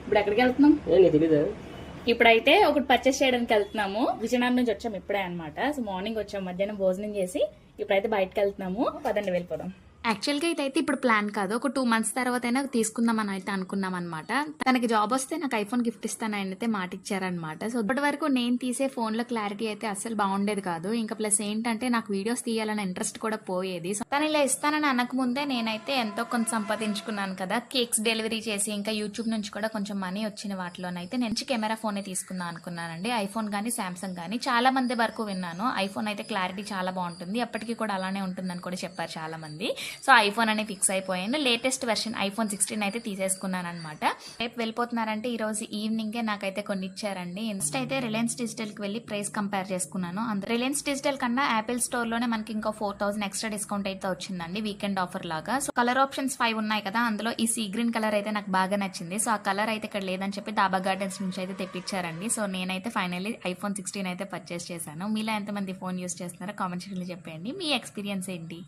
ఇప్పుడు ఎక్కడికి వెళ్తున్నాం? తెలీదా? ఇప్పుడైతే ఒకటి పర్చేస్ చేయడానికి వెళ్తున్నాము. విజయనగరం నుంచి వచ్చాము ఇప్పుడే అనమాట. సో మార్నింగ్ వచ్చాము, మధ్యాహ్నం భోజనం చేసి ఇప్పుడైతే బయటకు వెళ్తున్నాము. పదండి వెళ్ళిపోదాం. యాక్చువల్గా ఇదైతే ఇప్పుడు ప్లాన్ కాదు, ఒక 2 months తర్వాత అయినా తీసుకుందామని అయితే అనుకున్నాం అనమాట. తనకి జాబ్ వస్తే నాకు ఐఫోన్ గిఫ్ట్ ఇస్తానని అయితే మాట ఇచ్చారనమాట. సో ఇప్పటి వరకు నేను తీసే ఫోన్లో క్లారిటీ అయితే అస్సలు బాగుండేది కాదు. ఇంకా ప్లస్ ఏంటంటే నాకు వీడియోస్ తీయాలనే ఇంట్రెస్ట్ కూడా పోయేది. సో తను ఇలా ఇస్తానని అనకముందే నేనైతే ఎంతో కొంత సంపాదించుకున్నాను కదా, కేక్స్ డెలివరీ చేసి ఇంకా యూట్యూబ్ నుంచి కూడా కొంచెం మనీ వచ్చిన వాటిలోనైతే నేను కెమెరా ఫోనే తీసుకుందాం అనుకున్నానండి. ఐఫోన్ కానీ శాంసంగ్ కానీ. చాలా మంది వరకు విన్నాను ఐఫోన్ అయితే క్లారిటీ చాలా బాగుంటుంది, అప్పటికి కూడా అలానే ఉంటుందని కూడా చెప్పారు చాలా మంది. సో ఐఫోన్ అనే ఫిక్స్ అయిపోయాను. లేటెస్ట్ వెర్షన్ ఐఫోన్ 16 అయితే తీసేసుకున్నాను అనమాట. రేపు వెళ్ళిపోతున్నారంటే ఈ రోజు ఈవినింగే నాకైతే కొన్ని ఇచ్చారండి. నెక్స్ట్ అయితే రిలయన్స్ డిజిటల్ కి వెళ్ళి ప్రైస్ కంపేర్ చేసుకున్నాను. రిలయన్స్ డిజిటల్ కన్నా యాపిల్ స్టోర్ లోనే మనకి ఇంకో 4000 ఎక్స్ట్రా డిస్కౌంట్ అయితే వచ్చిందండి వీకెండ్ ఆఫర్ లాగా. సో కలర్ ఆప్షన్స్ 5 ఉన్నాయి కదా, అందులో ఈ సీ గ్రీన్ కలర్ అయితే నాకు బాగా నచ్చింది. సో ఆ కలర్ అయితే ఇక్కడ లేదని చెప్పి దాబా గార్డెన్స్ నుంచి అయితే తెప్పించారండి. సో నేనైతే ఫైనల్లీ ఐఫోన్ 16 అయితే పర్చేస్ చేశాను. మీలో ఎంతమంది ఫోన్ యూస్ చేస్తున్నారో కామెంట్ సెక్షన్లో చెప్పండి. మీ ఎక్స్పీరియన్స్ ఏంటి?